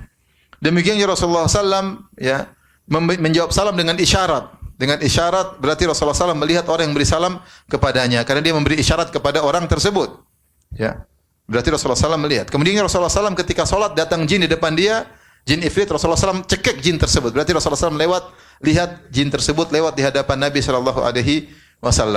Demikian juga Rasulullah SAW ya menjawab salam dengan isyarat. Dengan isyarat berarti Rasulullah SAW melihat orang yang beri salam kepadanya karena dia memberi isyarat kepada orang tersebut. Ya, berarti Rasulullah SAW melihat. Kemudian Rasulullah SAW ketika solat datang jin di depan dia, jin ifrit, Rasulullah SAW cekik jin tersebut. Berarti Rasulullah SAW lihat jin tersebut lewat di hadapan Nabi SAW.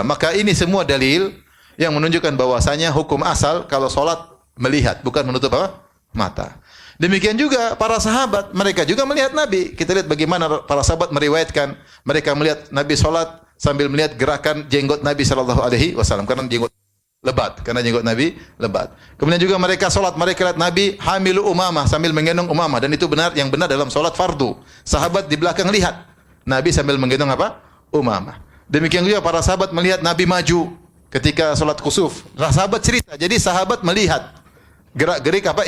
Maka ini semua dalil yang menunjukkan bahwasanya hukum asal kalau solat melihat, bukan menutup apa? Mata. Demikian juga para sahabat, mereka juga melihat Nabi. Kita lihat bagaimana para sahabat meriwayatkan, mereka melihat Nabi solat sambil melihat gerakan jenggot Nabi SAW karena jenggot lebat, Kemudian juga mereka solat, mereka lihat Nabi hamilu umamah sambil menggendong umamah, dan itu benar, yang benar dalam solat fardu. Sahabat di belakang lihat Nabi sambil menggendong apa? Umamah. Demikian juga para sahabat melihat Nabi maju ketika solat kusuf. Sahabat cerita, jadi sahabat melihat gerak-gerik apa?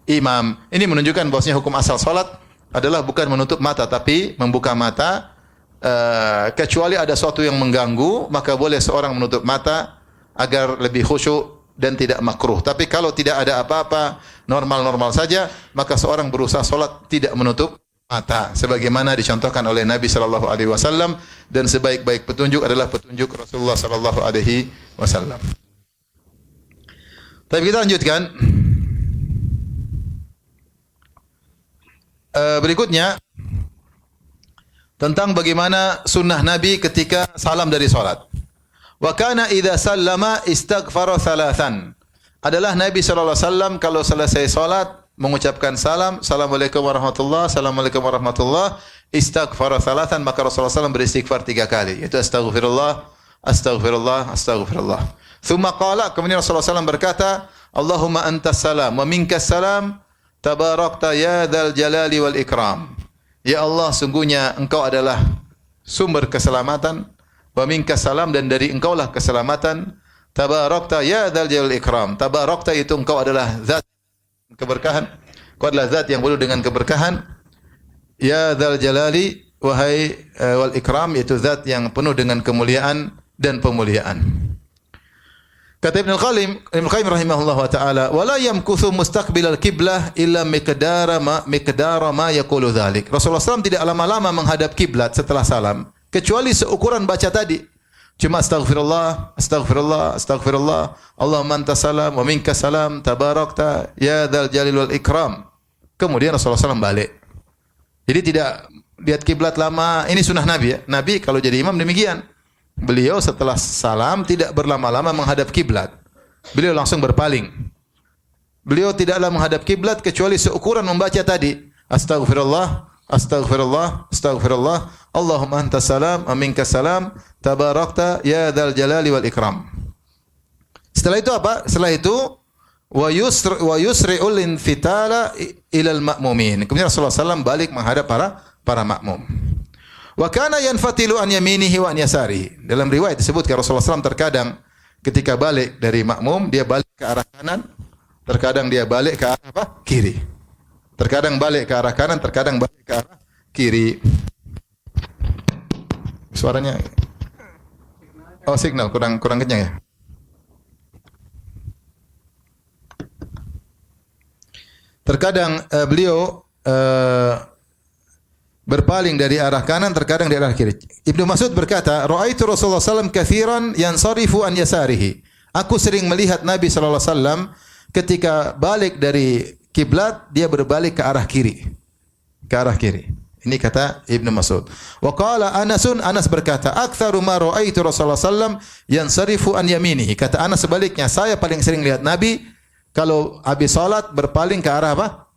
Imam. Ini menunjukkan bahwasanya hukum asal salat adalah bukan menutup mata tapi membuka mata, kecuali ada sesuatu yang mengganggu, maka boleh seorang menutup mata agar lebih khusyuk dan tidak makruh. Tapi kalau tidak ada apa-apa, normal-normal saja, maka seorang berusaha salat tidak menutup mata sebagaimana dicontohkan oleh Nabi sallallahu alaihi wasallam, dan sebaik-baik petunjuk adalah petunjuk Rasulullah sallallahu alaihi wasallam. Tapi kita lanjutkan. Berikutnya tentang bagaimana sunnah Nabi ketika salam dari salat. Wa kana idza sallama istaghfara thalathan. Adalah Nabi sallallahu alaihi wasallam kalau selesai salat mengucapkan salam, assalamualaikum warahmatullahi, assalamualaikum warahmatullahi, istaghfara thalathan, maka Rasulullah SAW beristighfar 3 kali, yaitu astaghfirullah, astaghfirullah, astaghfirullah. Thumma qala, kemudian Rasulullah SAW berkata, Allahumma antas salam wa minkas salam, tabarakta ya dzal jalali wal ikram. Ya Allah, sungguhnya Engkau adalah sumber keselamatan, wa minkas salam, dan dari Engkaulah keselamatan, tabarakta ya dzal jalali wal ikram. Tabarakta itu Engkau adalah zat keberkahan. Engkau adalah zat yang penuh dengan keberkahan. Ya dzal jalali, wahai wal ikram, yaitu zat yang penuh dengan kemuliaan dan pemuliaan. Kata Ibnu Qayyim rahimahullah wa ta'ala, wala yamkuthu mustaqbilal qiblah illa miqdara ma yaqulu dzalik. Rasulullah SAW tidak lama-lama menghadap kiblat setelah salam, kecuali seukuran baca tadi. Cuma astaghfirullah, astaghfirullah, astaghfirullah, Allahumma antas salam wa minkas salam, tabarakta ya dzal jalil wal ikram. Kemudian Rasulullah SAW balik. Jadi tidak lihat kiblat lama. Ini sunnah Nabi ya. Nabi kalau jadi imam demikian. Beliau setelah salam tidak berlama-lama menghadap kiblat. Beliau langsung berpaling. Beliau tidaklah menghadap kiblat kecuali seukuran membaca tadi. Astaghfirullah, astaghfirullah, astaghfirullah, Allahumma antas salam, aminkas salam, tabarakta ya dzal jalali wal ikram. Setelah itu apa? Setelah itu wa yusri'ul infitala ilal ma'mumin. Kemudian Rasulullah SAW balik menghadap para makmum. Wa kana yanfatilu an yaminihi wa an yasarihi. Dalam riwayat disebutkan Rasulullah SAW terkadang ketika balik dari makmum dia balik ke arah kanan, terkadang dia balik ke arah apa? Kiri. Terkadang balik ke arah kanan, terkadang balik ke arah kiri. Suaranya signal kurang kencang ya. Terkadang beliau berpaling dari arah kanan, terkadang dari arah kiri. Ibnu Mas'ud berkata, "Ra'aitu Rasulullah SAW katsiran yansarifu an yasarihi." Aku sering melihat Nabi sallallahu alaihi wasallam ketika balik dari kiblat, dia berbalik ke arah kiri. Ke arah kiri. Ini kata Ibnu Mas'ud. Wa qala Anas berkata, "Aktsaru ma ra'aitu Rasulullah sallallahu yansarifu an yaminihi." Kata Anas sebaliknya, saya paling sering lihat Nabi kalau habis salat berpaling ke arah apa?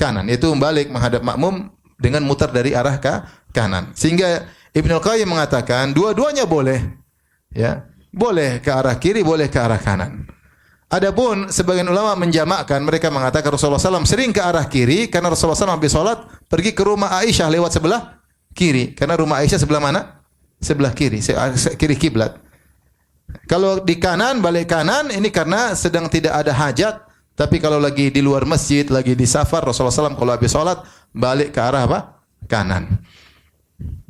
Kanan. Itu balik menghadap makmum dengan mutar dari arah ke kanan. Sehingga Ibnu Qayyim mengatakan dua-duanya boleh. Ya. Boleh ke arah kiri, boleh ke arah kanan. Adapun sebagian ulama menjamakkan, mereka mengatakan Rasulullah SAW sering ke arah kiri karena Rasulullah SAW habis salat pergi ke rumah Aisyah lewat sebelah kiri. Karena rumah Aisyah sebelah mana? Sebelah kiri, kiri kiblat. Kalau di kanan, balik kanan, ini karena sedang tidak ada hajat. Tapi kalau lagi di luar masjid, lagi di safar, Rasulullah SAW kalau habis salat balik ke arah apa? Kanan.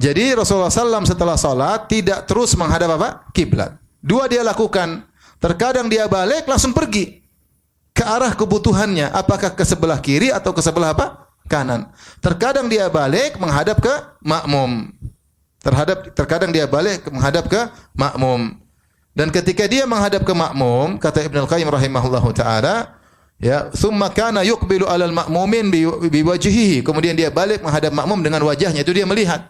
Jadi Rasulullah SAW setelah salat tidak terus menghadap apa? Kiblat. Dua dia lakukan. Terkadang dia balik langsung pergi ke arah kebutuhannya, apakah ke sebelah kiri atau ke sebelah apa? Kanan. Terkadang dia balik menghadap ke makmum. Terkadang dia balik menghadap ke makmum. Dan ketika dia menghadap ke makmum, kata Ibnu Qayyim rahimahullahu taala, ya, "Tsumma kana yuqbilu 'alal ma'mumin biwajhihi." Kemudian dia balik menghadap makmum dengan wajahnya, itu dia melihat,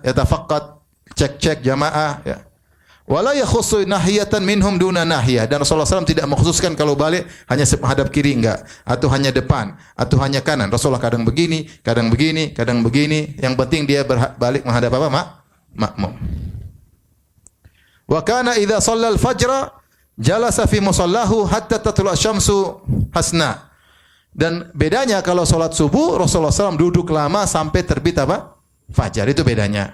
yatafaqqat, cek jamaah, ya. Wala yakhussu nahiyatan minhum duna nahiyah, dan Rasulullah SAW tidak mengkhususkan kalau balik hanya menghadap kiri enggak, atau hanya depan, atau hanya kanan. Rasulullah kadang begini, kadang begini, kadang begini. Yang penting dia balik menghadap apa? Makmum. Wa kana idza shallal fajra jalasa fi musallahu hatta tatlu'a syamsu hasna. Dan bedanya kalau salat subuh Rasulullah SAW duduk lama sampai terbit apa? Fajar. Itu bedanya.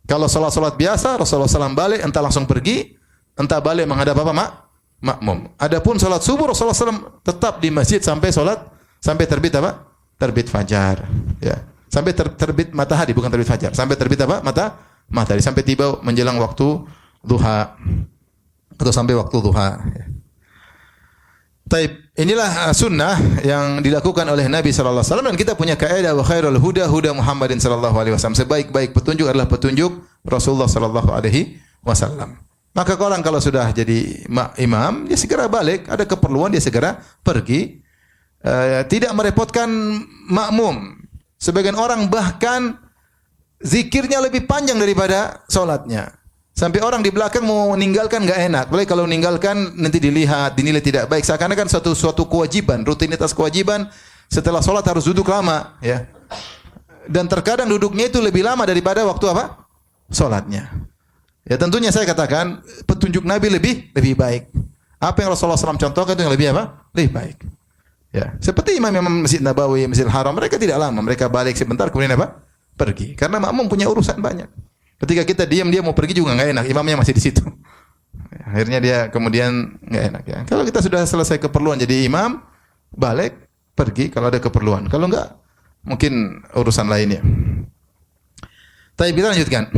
Kalau salat biasa Rasulullah SAW balik entah langsung pergi, entah balik menghadap apa? Makmum. Adapun salat subuh Rasulullah SAW tetap di masjid sampai terbit apa? Terbit fajar. Ya. Sampai terbit matahari, bukan terbit fajar. Sampai terbit apa? Matahari. Sampai tiba menjelang waktu duha atau sampai waktu duha. Taib, inilah sunnah yang dilakukan oleh Nabi sallallahu alaihi wasallam, dan kita punya kaidah wa khairul huda Muhammadin sallallahu alaihi wasallam. Sebaik-baik petunjuk adalah petunjuk Rasulullah sallallahu alaihi wasallam. Maka orang kalau sudah jadi imam, dia segera balik, ada keperluan dia segera pergi, tidak merepotkan makmum. Sebagian orang bahkan zikirnya lebih panjang daripada salatnya. Sampai orang di belakang mau meninggalkan enggak enak. Apalagi kalau meninggalkan nanti dilihat, dinilai tidak baik. Seakan-akan suatu kewajiban, rutinitas kewajiban, setelah sholat harus duduk lama, ya. Dan terkadang duduknya itu lebih lama daripada waktu apa? Sholatnya. Ya tentunya saya katakan petunjuk Nabi lebih baik. Apa yang Rasulullah SAW contohkan itu yang lebih apa? Lebih baik. Ya, seperti imam Masjid Nabawi, Masjidil Haram, mereka tidak lama, mereka balik sebentar kemudian apa? Pergi. Karena makmum punya urusan banyak. Ketika kita diam, dia mau pergi juga nggak enak. Imamnya masih di situ. Akhirnya dia kemudian nggak enak. Ya. Kalau kita sudah selesai keperluan jadi imam, balik, pergi kalau ada keperluan. Kalau nggak, mungkin urusan lainnya. Tapi kita lanjutkan.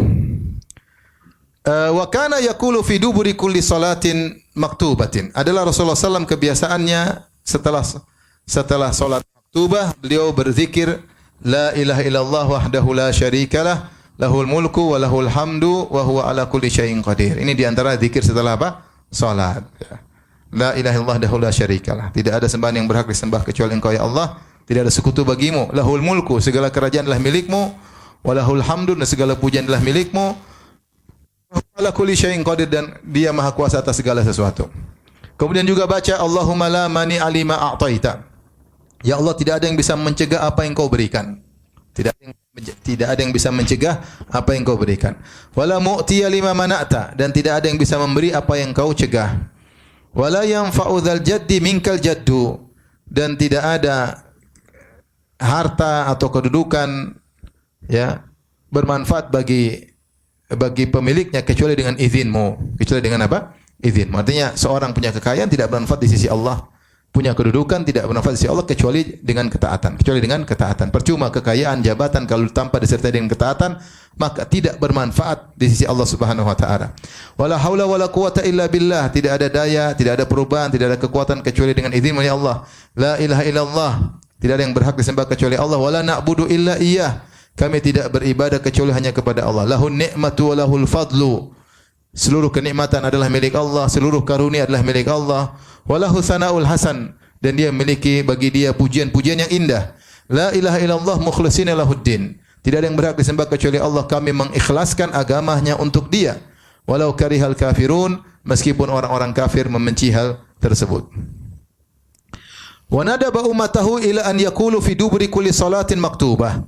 Wa kana yaqulu fi duburi kulli salatin maktubatin. Adalah Rasulullah SAW kebiasaannya setelah salat maktubah, beliau berzikir la ilaha illallah wahdahu la syarikalah. Lahul mulku wa lahul hamdu wa huwa ala kulli syai'in qadir. Ini di antara zikir setelah apa? Salat. La ilaha illallah wahdahu la syarikalah. Tidak ada sembahan yang berhak disembah kecuali Engkau ya Allah. Tidak ada sekutu bagimu. Lahul mulku, segala kerajaan adalah milikmu. Wa lahul hamdu, dan segala pujian adalah milikmu. Wa ala kulli syai'in qadir, dan Dia Maha Kuasa atas segala sesuatu. Kemudian juga baca Allahumma la mani alima a'taita. Ya Allah, tidak ada yang bisa mencegah apa yang Kau berikan. Tidak ada yang bisa mencegah apa yang Kau berikan. Wala mu'tiya lima mana'ta, dan tidak ada yang bisa memberi apa yang Kau cegah. Wala yanfa'u dzal jaddi minkal jaddu, dan tidak ada harta atau kedudukan ya bermanfaat bagi pemiliknya kecuali dengan izinmu. Kecuali dengan apa? Izin. Artinya seorang punya kekayaan tidak bermanfaat di sisi Allah. Punya kedudukan tidak bermanfaat di sisi Allah kecuali dengan ketaatan. Kecuali dengan ketaatan. Percuma kekayaan, jabatan kalau tanpa disertai dengan ketaatan maka tidak bermanfaat di sisi Allah Subhanahu wa taala. Wala haula wala quwata illa billah. Tidak ada daya, tidak ada perubahan, tidak ada kekuatan kecuali dengan izin dari Allah. La ilaha illallah. Tidak ada yang berhak disembah kecuali Allah. Wala na'budu illa iyyah. Kami tidak beribadah kecuali hanya kepada Allah. Lahun ni'matu wa lahul fadlu. Seluruh kenikmatan adalah milik Allah, seluruh karunia adalah milik Allah. Walahu sanaul hasan, dan dia memiliki bagi dia pujian-pujian yang indah. La ilaha illallah mukhlishina lahuddin. Tidak ada yang berhak disembah kecuali Allah, kami mengikhlaskan agamanya untuk dia. Walau karihal kafirun, meskipun orang-orang kafir membenci hal tersebut. Wa nadaba ummatahu ila an yaqulu fi duburi kulli salatin maktubah.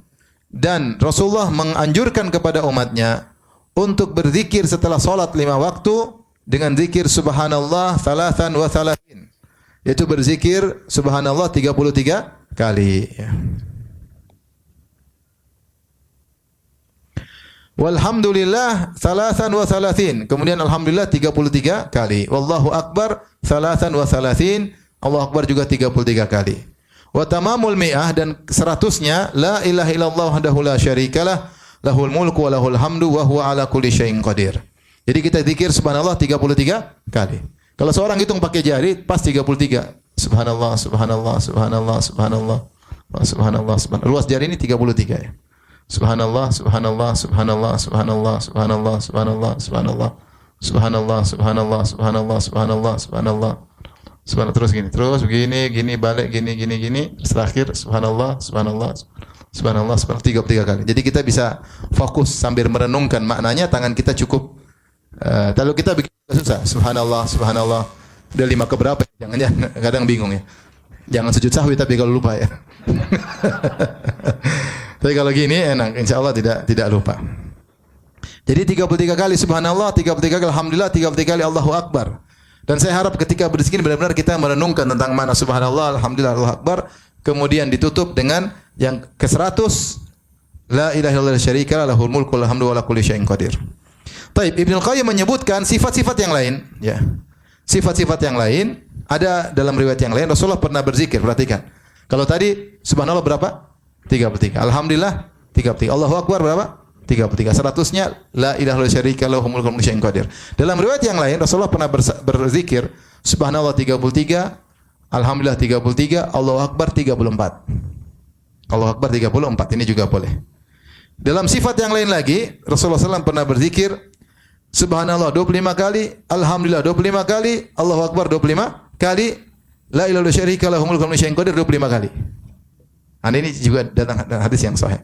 Dan Rasulullah menganjurkan kepada umatnya untuk berzikir setelah salat 5 waktu dengan zikir subhanallah thalathan wa thalathin. Yaitu berzikir subhanallah 33 kali. Walhamdulillah thalathan wa thalathin. Kemudian alhamdulillah 33 kali. Wallahu akbar thalathan wa thalathin. Allahu akbar juga 33 kali. Wa tamamul mi'ah, dan 100-nya la ilaha illallah wahdahu la syarikalah lahul mulku wa lahul hamdu wa huwa ala kulli syai'in qadir. Jadi kita zikir subhanallah 33 kali. Kalau seorang hitung pakai jari pas 33. Subhanallah, subhanallah, subhanallah, subhanallah, subhanallah, subhanallah. Luas jari ini 33 ya. Subhanallah, subhanallah, subhanallah, subhanallah, subhanallah, subhanallah, subhanallah, subhanallah, subhanallah, subhanallah, subhanallah, subhanallah. Subhanallah, terus gini, terus begini, gini, balik, gini, terus terakhir subhanallah, subhanallah, subhanallah, subhanallah 33 kali. Jadi kita bisa fokus sambil merenungkan maknanya, tangan kita cukup. Kalau kita bikin susah, subhanallah, subhanallah. Udah 5 ke berapa? Jangan kadang bingung ya. Jangan sujud sahwi tapi kalau lupa ya. Tapi kalau gini enak, insya Allah tidak lupa. Jadi 33 kali subhanallah, 33 kali alhamdulillah, 33 kali Allahu akbar. Dan saya harap ketika berzikir benar-benar kita merenungkan tentang makna subhanallah, alhamdulillah, Allahu akbar. Kemudian ditutup dengan yang ke-100, la ilaha illallah syarika lahul mulku wal hamdu wa ala kulli syai'in qadir. Taib, Ibnu Qayyim menyebutkan sifat-sifat yang lain, ya. Sifat-sifat yang lain ada dalam riwayat yang lain. Rasulullah pernah berzikir, perhatikan. Kalau tadi subhanallah berapa? 33. Alhamdulillah 33. Allahu akbar berapa? 33. 100-nya la ilaha illallah syarika lahul mulku wa syai'in qadir. Dalam riwayat yang lain Rasulullah pernah berzikir subhanallah 33, alhamdulillah 33, Allahu akbar 34. Allahu akbar 34, ini juga boleh. Dalam sifat yang lain lagi Rasulullah SAW pernah berzikir subhanallah 25 kali, alhamdulillah 25 kali, Allahu akbar 25 kali, la ilaha illallah syarika lahul mulku wa syai'in qadir 25 kali. Ini juga datang hadis yang sahih.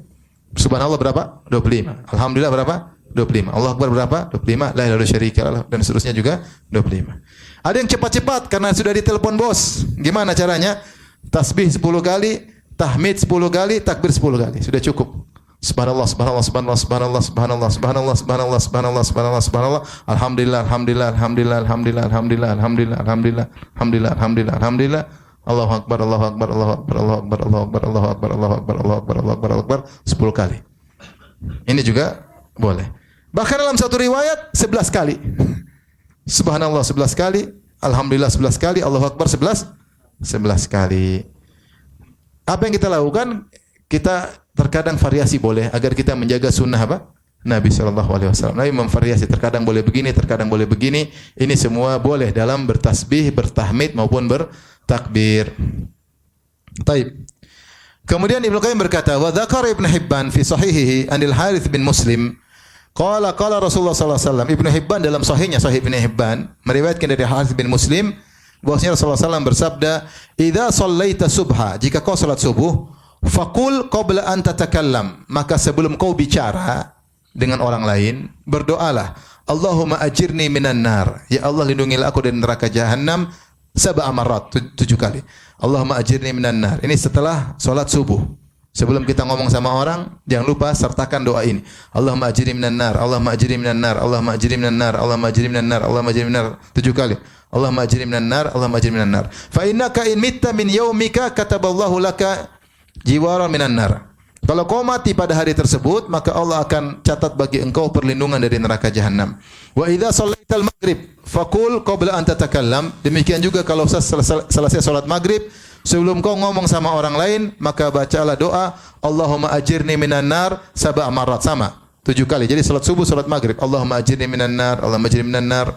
Subhanallah berapa? 25. Alhamdulillah berapa? 25. Allah akbar berapa? 25. La ilaha illallah syarika lah, dan seterusnya juga 25. Ada yang cepat-cepat karena sudah ditelepon bos. Gimana caranya? Tasbih 10 kali, tahmid 10 kali, takbir 10 kali. Sudah cukup. Subhanallah, subhanallah, subhanallah, subhanallah, subhanallah, subhanallah, subhanallah, subhanallah, subhanallah, subhanallah. Alhamdulillah, alhamdulillah, alhamdulillah, alhamdulillah, alhamdulillah, alhamdulillah, alhamdulillah, alhamdulillah, alhamdulillah, alhamdulillah. Allahu akbar, Allahu akbar, Allahu akbar, Allahu akbar, Allahu akbar, Allahu akbar, Allahu akbar, Allahu akbar, Allahu akbar, Allahu akbar 10 kali. Ini juga boleh. Bahkan dalam satu riwayat 11 kali. Subhanallah 11 kali, alhamdulillah 11 kali, Allahu akbar 11 kali. Apa yang kita lakukan? Kita terkadang variasi boleh agar kita menjaga sunnah apa? Nabi SAW. Nabi memvariasi, terkadang boleh begini, terkadang boleh begini. Ini semua boleh dalam bertasbih, bertahmid maupun bertakbir. Taib. Kemudian Ibnu Qayyim berkata, wa dzakara Ibnu Hibban fi sahihihi anil Harits bin Muslim qala Rasulullah sallallahu alaihi wasallam. Ibnu Hibban dalam sahihnya, Sahih Ibnu Hibban, meriwayatkan dari Harits bin Muslim bahwasanya Rasulullah SAW bersabda, "Idza shallaita subha," jika kau salat subuh, faqul qabla an tatakallam, maka sebelum kau bicara dengan orang lain, berdoalah, Allahumma ajirni minan nar, ya Allah lindungilah aku dari neraka jahanam 7 marat, 7 kali. Allahumma ajirni minan nar. Ini setelah salat subuh. Sebelum kita ngomong sama orang, jangan lupa sertakan doa ini. Allahumma ajirni minan nar, Allahumma ajirni minan nar, Allahumma ajirni minan nar, Allahumma ajirni minan nar, Allahumma ajirni minan nar 7 kali. Allahumma ajirni minan nar, Allahumma ajirni minan nar. Fa innaka in mitta min yaumika kataballahu laka jiwaran minan nar. Kalau kau mati pada hari tersebut, maka Allah akan catat bagi engkau perlindungan dari neraka jahanam. Wa idza shallaital maghrib faqul qabla an tatakallam. Demikian juga kalau selesai salat maghrib, sebelum kau ngomong sama orang lain, maka bacalah doa Allahumma ajirni minan nar sab'a marrat, sama 7 kali. Jadi salat subuh, salat maghrib, Allahumma ajirni minan nar, Allahumma ajirni minan nar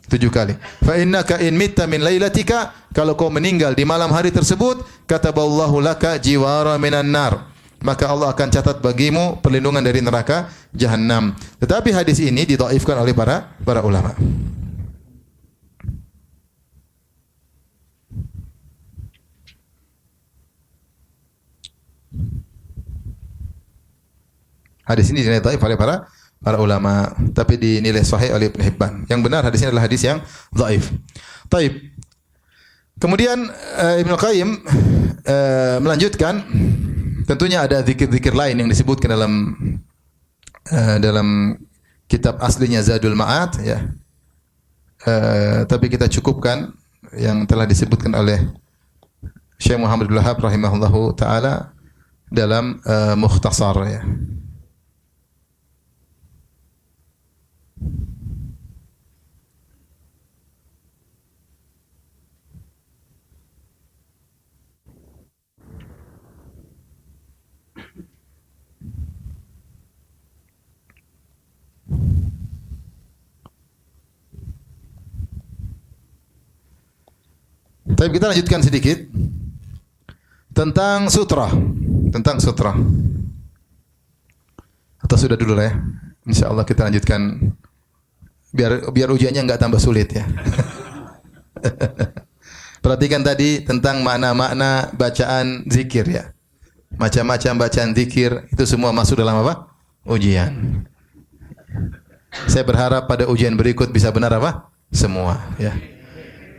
7 kali. Fa innaka in mitta min lailatika, kalau kau meninggal di malam hari tersebut, kataballahu laka jiwara minan nar, maka Allah akan catat bagimu perlindungan dari neraka jahanam. Tetapi hadis ini didhaifkan oleh para ulama. Hadis ini dinilai dhaif oleh para ulama, tapi dinilai sahih oleh Ibnu Hibban. Yang benar hadis ini adalah hadis yang dhaif. Taib. Kemudian Ibnu Qayyim melanjutkan, tentunya ada zikir-zikir lain yang disebutkan dalam kitab aslinya Zadul Ma'ad, ya. Tapi kita cukupkan yang telah disebutkan oleh Syekh Muhammad bin Wahab rahimahullahu taala dalam Mukhtasar, ya. Tapi kita lanjutkan sedikit tentang sutra. Atau sudah dulu lah, ya. Insyaallah kita lanjutkan biar ujiannya enggak tambah sulit, ya. Perhatikan tadi tentang makna-makna bacaan zikir, ya. Macam-macam bacaan zikir itu semua masuk dalam apa? Ujian. Saya berharap pada ujian berikut bisa benar apa? Semua, ya.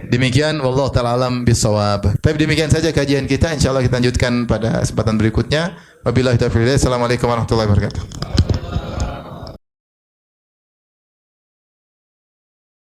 Demikian, wallahu ta'ala alam bisawab. Tapi demikian saja kajian kita, insyaallah kita lanjutkan pada kesempatan berikutnya. Wabillahi taufiq. Assalamualaikum warahmatullahi wabarakatuh.